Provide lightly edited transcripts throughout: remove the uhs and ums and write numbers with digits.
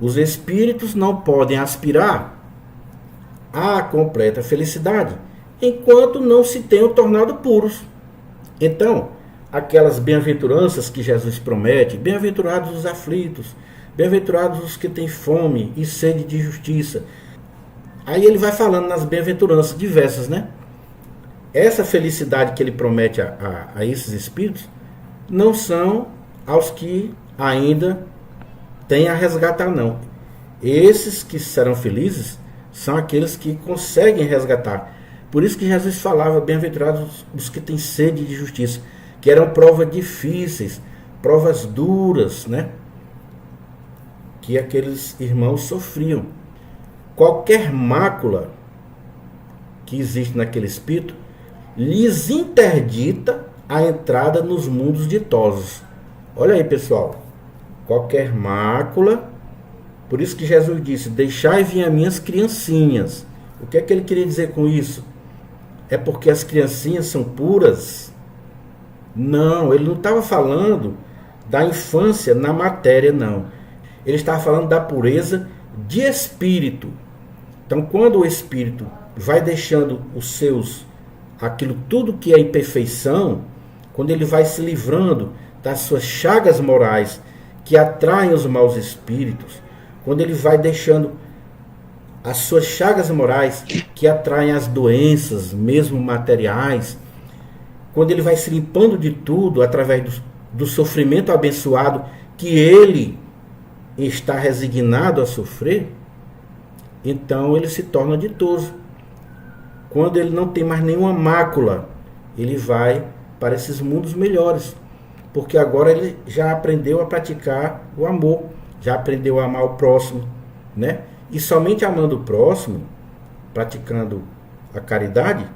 Os espíritos não podem aspirar à completa felicidade enquanto não se tenham tornado puros. Então, aquelas bem-aventuranças que Jesus promete, bem-aventurados os aflitos, bem-aventurados os que têm fome e sede de justiça. Aí ele vai falando nas bem-aventuranças diversas, né? Essa felicidade que ele promete a esses espíritos não são aos que ainda têm a resgatar, não. Esses que serão felizes são aqueles que conseguem resgatar. Por isso que Jesus falava, bem-aventurados os que têm sede de justiça, que eram provas difíceis, provas duras, né? Que aqueles irmãos sofriam. Qualquer mácula que existe naquele espírito lhes interdita a entrada nos mundos ditosos. Olha aí, pessoal. Qualquer mácula. Por isso que Jesus disse, deixai vir a minhas criancinhas. O que é que ele queria dizer com isso? É porque as criancinhas são puras? Não, ele não estava falando da infância na matéria, não. Ele estava falando da pureza de espírito. Então, quando o espírito vai deixando os seus, aquilo tudo que é imperfeição, quando ele vai se livrando das suas chagas morais que atraem os maus espíritos, quando ele vai deixando as suas chagas morais que atraem as doenças, mesmo materiais, quando ele vai se limpando de tudo através do sofrimento abençoado que ele está resignado a sofrer, então ele se torna ditoso. Quando ele não tem mais nenhuma mácula, ele vai para esses mundos melhores, porque agora ele já aprendeu a praticar o amor, já aprendeu a amar o próximo, né? E somente amando o próximo, praticando a caridade,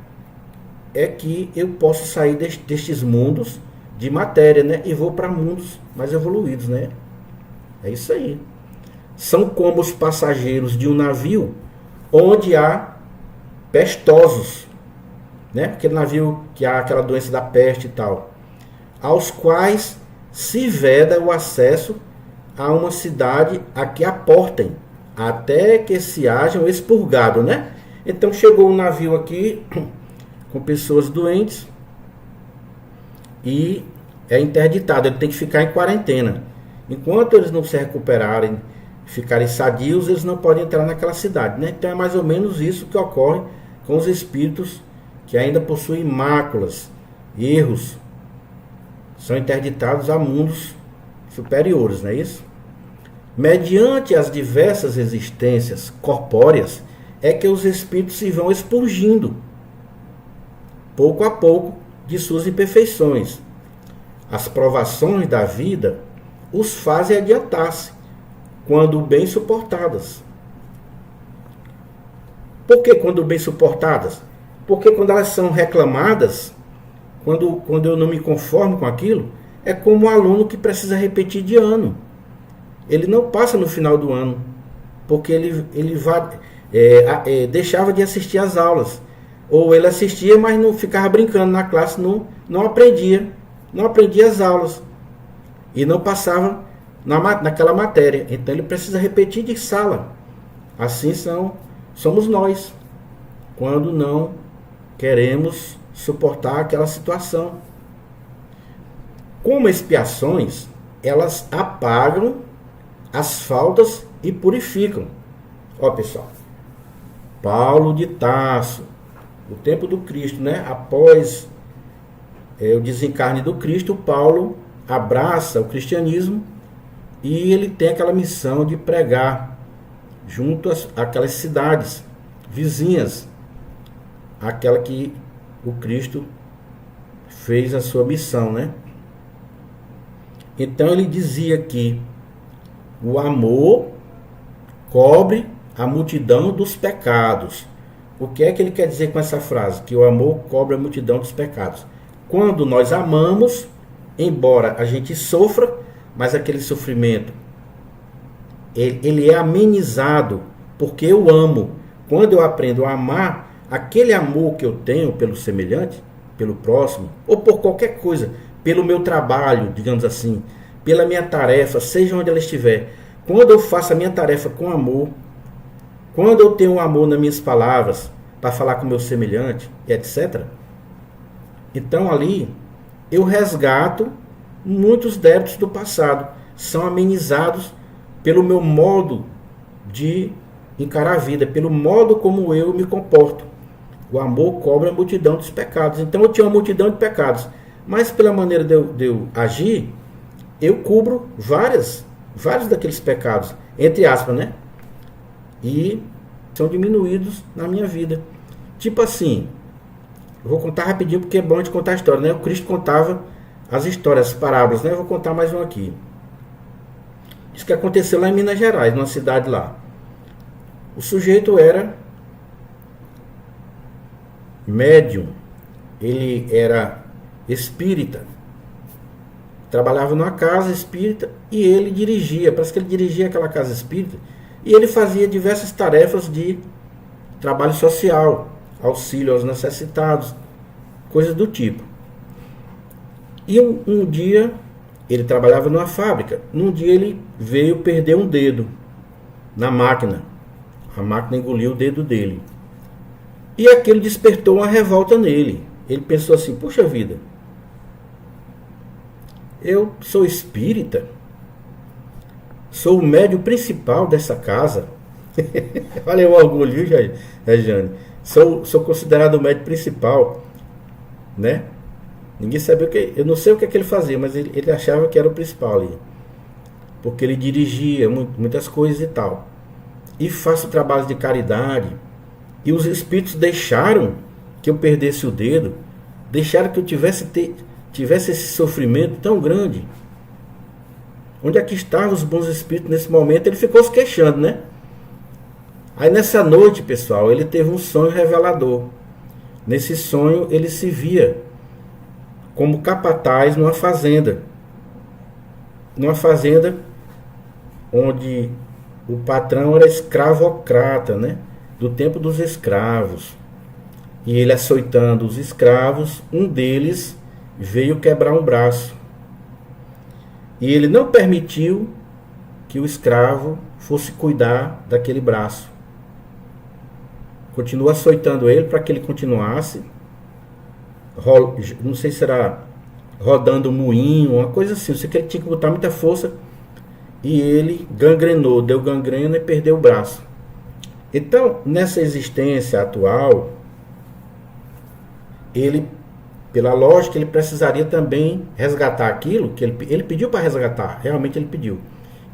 é que eu posso sair destes mundos de matéria, né? E vou para mundos mais evoluídos, né? É isso aí. São como os passageiros de um navio onde há pestosos, né? Aquele navio que há aquela doença da peste e tal, aos quais se veda o acesso a uma cidade a que aportem, até que se hajam expurgado, né? Então chegou um navio aqui com pessoas doentes e é interditado, ele tem que ficar em quarentena. Enquanto eles não se recuperarem, ficarem sadios, eles não podem entrar naquela cidade, né? Então é mais ou menos isso que ocorre com os espíritos que ainda possuem máculas, erros, são interditados a mundos superiores, não é isso? Mediante as diversas existências corpóreas, é que os espíritos se vão expurgindo, pouco a pouco, de suas imperfeições. As provações da vida os fazem adiantar-se, quando bem suportadas. Por que quando bem suportadas? Porque quando elas são reclamadas, quando eu não me conformo com aquilo, é como um aluno que precisa repetir de ano. Ele não passa no final do ano, porque ele deixava de assistir às aulas. Ou ele assistia, mas não ficava brincando na classe, não aprendia as aulas. E não passava naquela matéria. Então ele precisa repetir de sala. Assim somos nós, quando não queremos suportar aquela situação. Como expiações, elas apagam as faltas e purificam. Ó, pessoal, Paulo de Tarso, no tempo do Cristo, né? Após o desencarne do Cristo, Paulo abraça o cristianismo e ele tem aquela missão de pregar junto àquelas cidades vizinhas, aquela que o Cristo fez a sua missão, né? Então ele dizia que o amor cobre a multidão dos pecados. O que é que ele quer dizer com essa frase? Que o amor cobre a multidão dos pecados. Quando nós amamos, embora a gente sofra, mas aquele sofrimento, ele é amenizado, porque eu amo. Quando eu aprendo a amar, aquele amor que eu tenho pelo semelhante, pelo próximo, ou por qualquer coisa, pelo meu trabalho, digamos assim, pela minha tarefa, seja onde ela estiver, quando eu faço a minha tarefa com amor, quando eu tenho amor nas minhas palavras, para falar com o meu semelhante, etc., então ali eu resgato muitos débitos do passado, são amenizados pelo meu modo de encarar a vida, pelo modo como eu me comporto. O amor cobre a multidão dos pecados. Então eu tinha uma multidão de pecados, mas pela maneira de eu agir, eu cubro vários daqueles pecados, entre aspas, né? E são diminuídos na minha vida. Tipo assim, eu vou contar rapidinho porque é bom de contar a história, né? O Cristo contava as histórias, as parábolas, né? Eu vou contar mais um aqui. Isso que aconteceu lá em Minas Gerais, numa cidade lá. O sujeito era médium, ele era espírita, trabalhava numa casa espírita e ele dirigia, parece que ele dirigia aquela casa espírita e ele fazia diversas tarefas de trabalho social, auxílio aos necessitados, coisas do tipo. E um dia, ele trabalhava numa fábrica, num dia ele veio perder um dedo na máquina, a máquina engoliu o dedo dele. E aquilo despertou uma revolta nele. Ele pensou assim, puxa vida, eu sou espírita, sou o médium principal dessa casa. Olha o orgulho, Jane. Sou considerado o médium principal, né? Ninguém sabia o que, eu não sei o que, é que ele fazia, mas ele achava que era o principal ali, porque ele dirigia muitas coisas e tal. E faço trabalhos de caridade. E os espíritos deixaram que eu perdesse o dedo, deixaram que eu tivesse esse sofrimento tão grande. Onde é que estavam os bons espíritos nesse momento? Ele ficou se queixando, né? Aí nessa noite, pessoal, ele teve um sonho revelador. Nesse sonho ele se via como capataz numa fazenda. Numa fazenda onde o patrão era escravocrata, né? Do tempo dos escravos. E ele açoitando os escravos, um deles veio quebrar um braço. E ele não permitiu que o escravo fosse cuidar daquele braço. Continuou açoitando ele para que ele continuasse, não sei se era rodando um moinho, uma coisa assim. Eu sei que ele tinha que botar muita força e ele gangrenou, deu gangrena e perdeu o braço. Então, nessa existência atual, ele, pela lógica, ele precisaria também resgatar aquilo que ele pediu para resgatar, realmente ele pediu.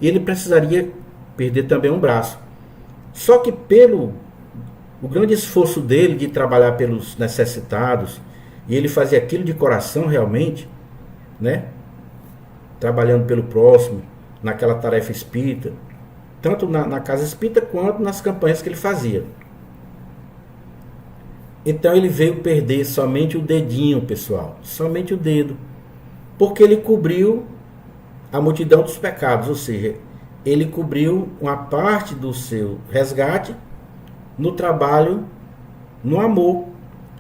E ele precisaria perder também um braço. Só que pelo o grande esforço dele de trabalhar pelos necessitados, e ele fazia aquilo de coração realmente, né? Trabalhando pelo próximo, naquela tarefa espírita, tanto na casa espírita quanto nas campanhas que ele fazia. Então ele veio perder somente o dedinho, pessoal, somente o dedo, porque ele cobriu a multidão dos pecados, ou seja, ele cobriu uma parte do seu resgate no trabalho, no amor,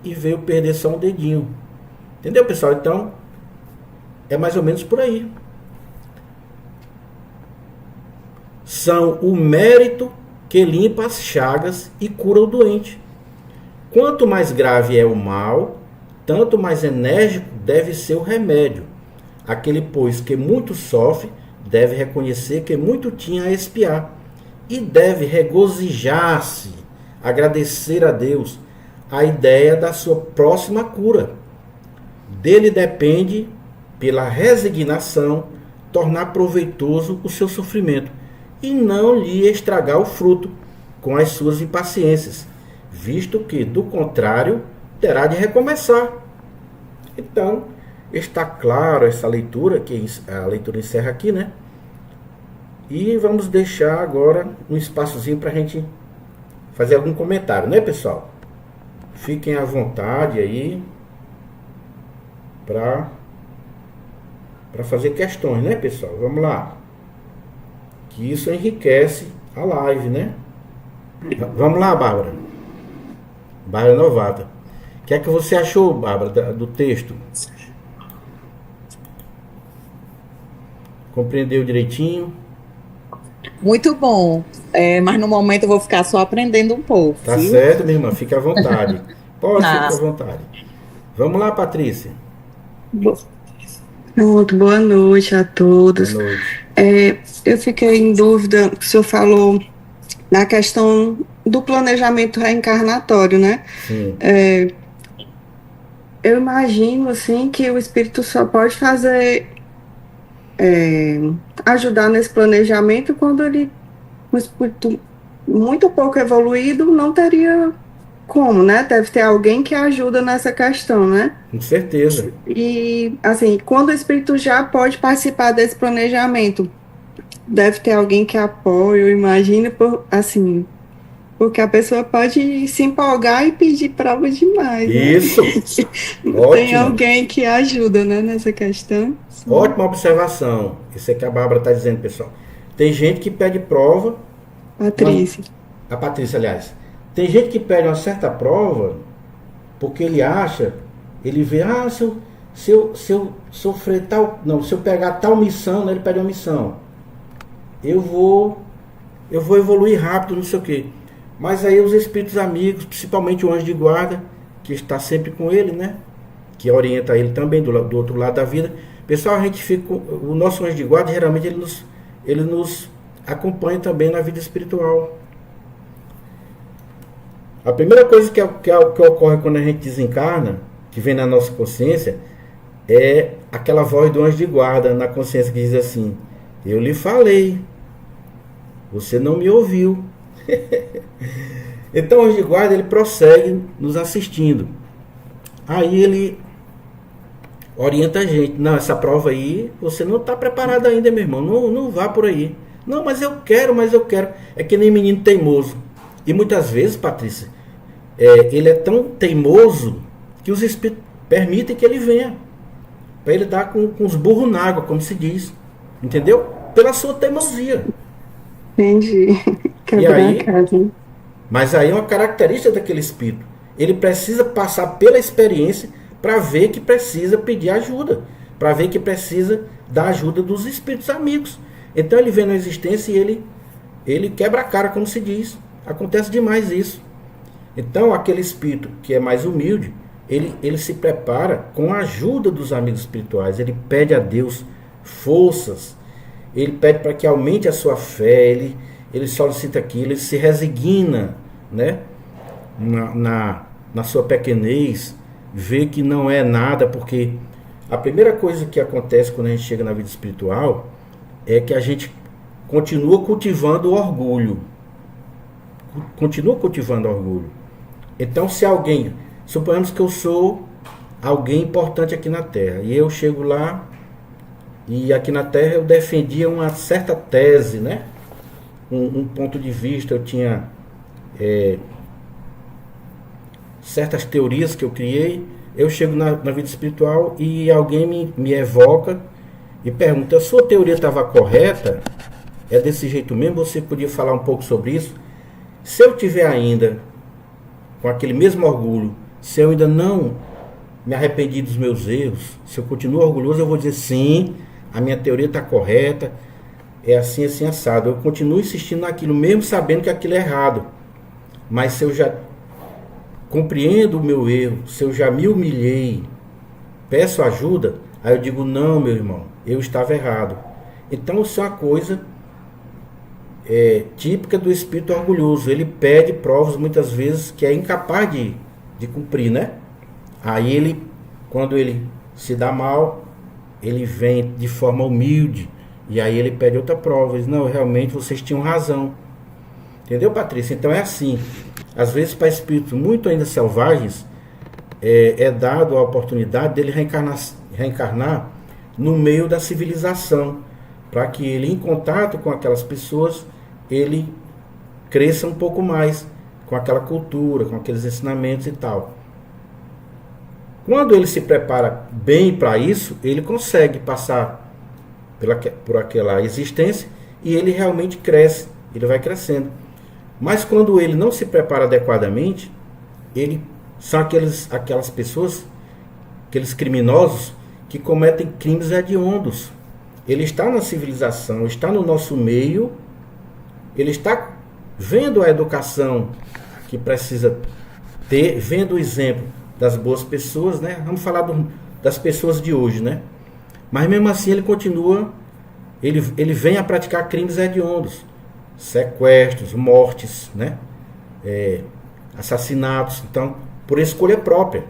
e veio perder só um dedinho. Entendeu, pessoal? Então, é mais ou menos por aí. São o mérito que limpa as chagas e cura o doente. Quanto mais grave é o mal, tanto mais enérgico deve ser o remédio. Aquele, pois, que muito sofre, deve reconhecer que muito tinha a expiar, e deve regozijar-se, agradecer a Deus a ideia da sua próxima cura. Dele depende, pela resignação, tornar proveitoso o seu sofrimento e não lhe estragar o fruto com as suas impaciências, visto que, do contrário, terá de recomeçar. Então, está claro essa leitura, que a leitura encerra aqui, né? E vamos deixar agora um espaçozinho para a gente fazer algum comentário, né, pessoal? Fiquem à vontade aí para fazer questões, né, pessoal? Vamos lá. Que isso enriquece a live, né? Vamos lá, Bárbara. Bárbara Novata. O que é que você achou, Bárbara, do texto? Compreendeu direitinho? Muito bom. Mas no momento eu vou ficar só aprendendo um pouco, Tá viu? certo, minha irmã? Fique à vontade. Pode ficar à Tá. vontade. Vamos lá, Patrícia. Bo- Pronto, boa noite a Boa todos. noite. Eu fiquei em dúvida, o senhor falou na questão do planejamento reencarnatório, né? Sim, É, eu imagino, assim, que o espírito só pode é, ajudar nesse planejamento quando ele, um espírito muito pouco evoluído, não teria como, né? Deve ter alguém que ajuda nessa questão, né? com certeza. E, assim, quando o espírito já pode participar desse planejamento, deve ter alguém que apoie, eu imagino, assim, porque a pessoa pode se empolgar e pedir prova demais, né? Isso. Tem Ótima. alguém que ajuda, né, nessa questão. Sim. Ótima observação. Isso é que a Bárbara está dizendo, pessoal. Tem gente que pede prova, Patrícia. a Patrícia, aliás. Tem gente que pede uma certa prova porque ele acha, ele vê, se eu sofrer tal, não, se eu pegar tal missão, né, ele pede uma missão, eu vou, eu vou evoluir rápido, não sei o quê. Mas aí os espíritos amigos, principalmente o anjo de guarda, que está sempre com ele, né, que orienta ele também do outro lado da vida. Pessoal, a gente fica, o nosso anjo de guarda geralmente ele nos acompanha também na vida espiritual. A primeira coisa que ocorre quando a gente desencarna, que vem na nossa consciência, é aquela voz do anjo de guarda na consciência que diz assim: eu lhe falei, você não me ouviu. Então o anjo de guarda ele prossegue nos assistindo. Aí ele orienta a gente: não, essa prova aí você não está preparado ainda, meu irmão, não, não vá por aí. Não, mas eu quero, mas eu quero. É que nem menino teimoso. E muitas vezes, Patrícia, ele é tão teimoso que os espíritos permitem que ele venha. Para ele dar com os burros na água, como se diz. Entendeu? Pela sua teimosia. Entendi. E Quebrar a aí, casa. mas aí é uma característica daquele espírito. Ele precisa passar pela experiência para ver que precisa pedir ajuda. Para ver que precisa da ajuda dos espíritos amigos. Então ele vem na existência e ele quebra a cara, como se diz. Acontece demais isso. Então, aquele espírito que é mais humilde, ele se prepara com a ajuda dos amigos espirituais. Ele pede a Deus forças, ele pede para que aumente a sua fé, ele solicita aquilo, ele se resigna, né? Na sua pequenez, vê que não é nada, porque a primeira coisa que acontece quando a gente chega na vida espiritual é que a gente continua cultivando o orgulho. Continua cultivando orgulho. Então, se alguém, suponhamos que eu sou alguém importante aqui na Terra, e eu chego lá, e aqui na Terra eu defendia uma certa tese, né? Um ponto de vista, eu tinha certas teorias que eu criei. Eu chego na vida espiritual e alguém me evoca e pergunta: a sua teoria estava correta? É desse jeito mesmo? Você podia falar um pouco sobre isso? Se eu tiver ainda com aquele mesmo orgulho, se eu ainda não me arrependi dos meus erros, se eu continuo orgulhoso, eu vou dizer: sim, a minha teoria está correta, é assim, assim, assado. Eu continuo insistindo naquilo, mesmo sabendo que aquilo é errado. Mas se eu já compreendo o meu erro, se eu já me humilhei, peço ajuda, aí eu digo: não, meu irmão, eu estava errado. Então isso é uma coisa típica do espírito orgulhoso. Ele pede provas muitas vezes que é incapaz de cumprir, né? Aí ele, quando ele se dá mal, ele vem de forma humilde e aí ele pede outra prova. Ele diz: não, realmente vocês tinham razão. Entendeu, Patrícia? Então é assim. Às vezes para espíritos muito ainda selvagens é dado a oportunidade dele reencarnar no meio da civilização, para que ele, em contato com aquelas pessoas, ele cresça um pouco mais com aquela cultura, com aqueles ensinamentos e tal. Quando ele se prepara bem para isso, ele consegue passar por aquela existência e ele realmente cresce, ele vai crescendo. Mas quando ele não se prepara adequadamente, ele são aquelas pessoas, aqueles criminosos que cometem crimes hediondos. Ele está na civilização, está no nosso meio, ele está vendo a educação que precisa ter, vendo o exemplo das boas pessoas, né? Vamos falar das pessoas de hoje, né? Mas mesmo assim ele continua, ele vem a praticar crimes hediondos, sequestros, mortes, né? Assassinatos, então, por escolha própria,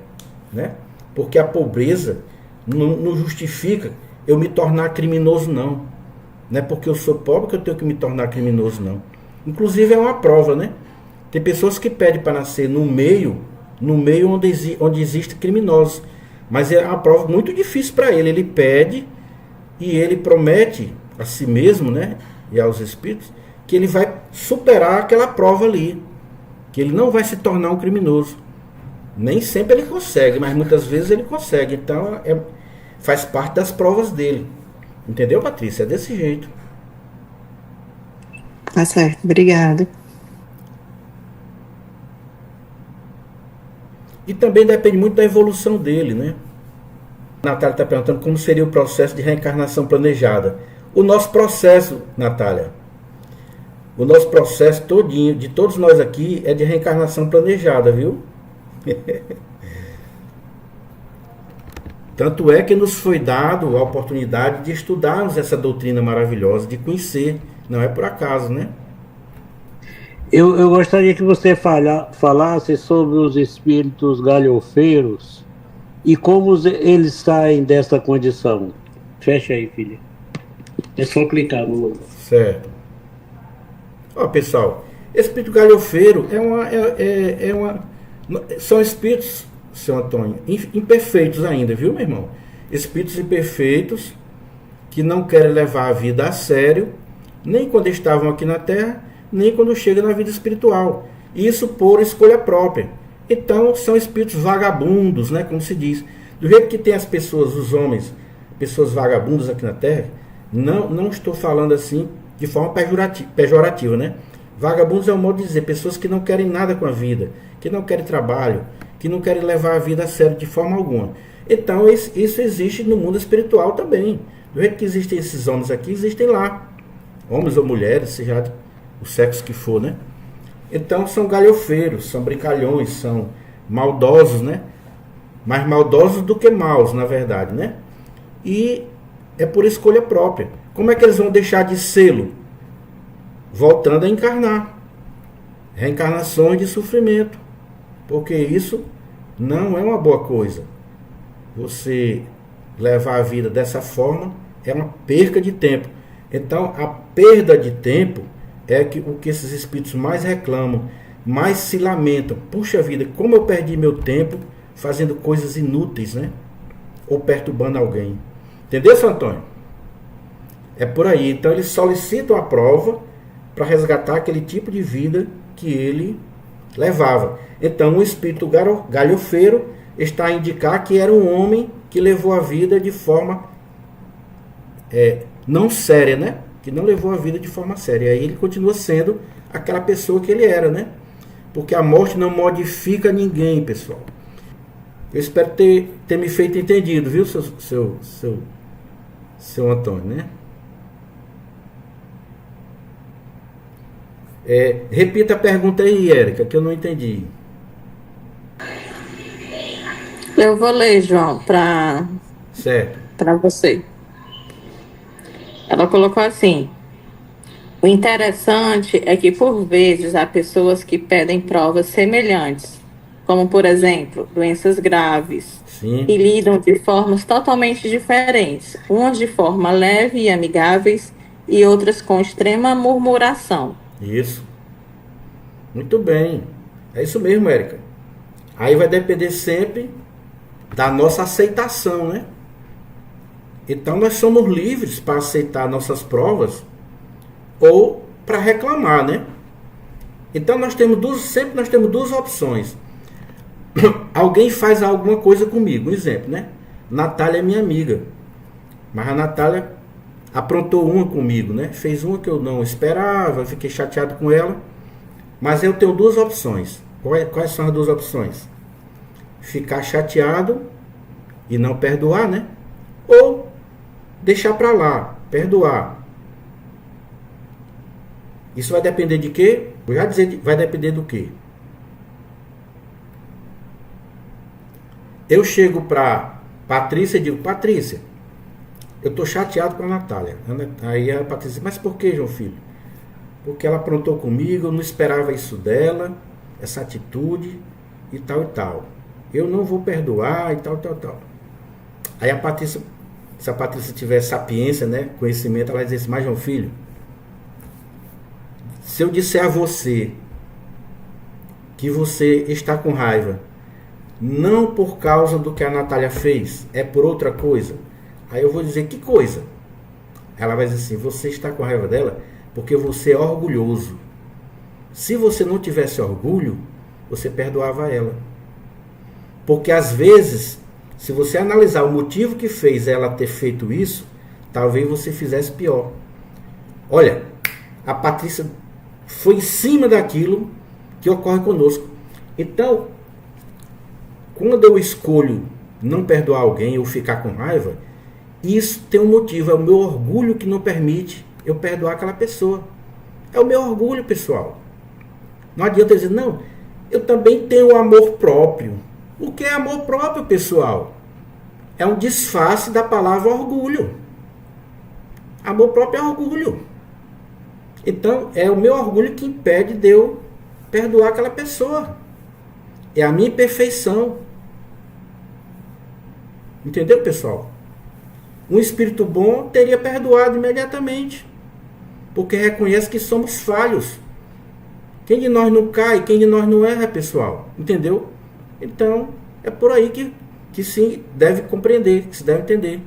né? Porque a pobreza não justifica eu me tornar criminoso, não. Não é porque eu sou pobre que eu tenho que me tornar criminoso, não. Inclusive é uma prova, né? Tem pessoas que pedem para nascer no meio onde existe criminosos. Mas é uma prova muito difícil para ele. Ele pede e ele promete a si mesmo, né? E aos espíritos, que ele vai superar aquela prova ali. Que ele não vai se tornar um criminoso. Nem sempre ele consegue, mas muitas vezes ele consegue. Então faz parte das provas dele. Entendeu, Patrícia? É desse jeito. Tá certo, obrigada. E também depende muito da evolução dele, né? A Natália está perguntando como seria o processo de reencarnação planejada. O nosso processo, Natália, o nosso processo todinho, de todos nós aqui, é de reencarnação planejada, viu? Tanto é que nos foi dado a oportunidade de estudarmos essa doutrina maravilhosa, de conhecer. Não é por acaso, né? Eu gostaria que você falasse sobre os espíritos galhofeiros e como eles saem dessa condição. Fecha aí, filha. É só clicar no logo. Certo. Ó, pessoal, espírito galhofeiro são espíritos, seu Antônio, imperfeitos ainda, viu, meu irmão? Espíritos imperfeitos que não querem levar a vida a sério, nem quando estavam aqui na Terra, nem quando chegam na vida espiritual. Isso por escolha própria. Então, são espíritos vagabundos, né, como se diz. Do jeito que tem as pessoas, os homens, pessoas vagabundas aqui na Terra, não estou falando assim de forma pejorativa, né? Vagabundos é um modo de dizer, pessoas que não querem nada com a vida, que não querem trabalho, que não querem levar a vida a sério de forma alguma. Então, isso existe no mundo espiritual também. Do jeito que existem esses homens aqui, existem lá. Homens ou mulheres, seja o sexo que for, né? Então, são galhofeiros, são brincalhões, são maldosos, né? Mais maldosos do que maus, na verdade, né? E é por escolha própria. Como é que eles vão deixar de sê-lo? Voltando a encarnar. Reencarnações de sofrimento. Porque isso não é uma boa coisa. Você levar a vida dessa forma é uma perca de tempo. Então, a perda de tempo é o que esses espíritos mais reclamam, mais se lamentam. Puxa vida, como eu perdi meu tempo fazendo coisas inúteis, né? Ou perturbando alguém. Entendeu, seu Antônio? É por aí. Então, eles solicitam a prova para resgatar aquele tipo de vida que ele levava. Então, o espírito galhofeiro está a indicar que era um homem que levou a vida de forma não séria, né? Que não levou a vida de forma séria. E aí ele continua sendo aquela pessoa que ele era, né? Porque a morte não modifica ninguém, pessoal. Eu espero ter me feito entendido, viu, seu Antônio, né? Repita a pergunta aí, Érica, que eu não entendi. Eu vou ler, João, para você. Ela colocou assim: o interessante é que, por vezes, há pessoas que pedem provas semelhantes, como, por exemplo, doenças graves, Sim. e lidam de formas totalmente diferentes, umas de forma leve e amigáveis, e outras com extrema murmuração. Isso. Muito bem. É isso mesmo, Érica. Aí vai depender sempre da nossa aceitação, né? Então nós somos livres para aceitar nossas provas ou para reclamar, né? Então sempre nós temos duas opções. Alguém faz alguma coisa comigo, um exemplo, né? Natália é minha amiga, mas a Natália aprontou uma comigo, né? Fez uma que eu não esperava, fiquei chateado com ela. Mas eu tenho duas opções. Quais são as duas opções? Ficar chateado e não perdoar, né? Ou deixar para lá, perdoar. Isso vai depender de quê? Vou já dizer, vai depender do quê? Eu chego para Patrícia e digo, Patrícia, eu estou chateado com a Natália. Aí a Patrícia, mas por que, João Filho? Porque ela aprontou comigo, eu não esperava isso dela, essa atitude e tal e tal. Eu não vou perdoar e tal, tal, tal. Aí a Patrícia, se a Patrícia tiver sapiência, né, conhecimento, ela vai dizer assim, mas João Filho, se eu disser a você que você está com raiva, não por causa do que a Natália fez, é por outra coisa, aí eu vou dizer, que coisa? Ela vai dizer assim, você está com raiva dela porque você é orgulhoso. Se você não tivesse orgulho, você perdoava ela. Porque às vezes, se você analisar o motivo que fez ela ter feito isso, talvez você fizesse pior. Olha, a Patrícia foi em cima daquilo que ocorre conosco. Então, quando eu escolho não perdoar alguém ou ficar com raiva, isso tem um motivo, é o meu orgulho que não permite eu perdoar aquela pessoa. É o meu orgulho, pessoal. Não adianta dizer, não, eu também tenho amor próprio. O que é amor próprio, pessoal? É um disfarce da palavra orgulho. Amor próprio é orgulho. Então, é o meu orgulho que impede de eu perdoar aquela pessoa. É a minha imperfeição. Entendeu, pessoal? Um espírito bom teria perdoado imediatamente. Porque reconhece que somos falhos. Quem de nós não cai, quem de nós não erra, pessoal? Entendeu? Então, é por aí que se deve compreender, que se deve entender.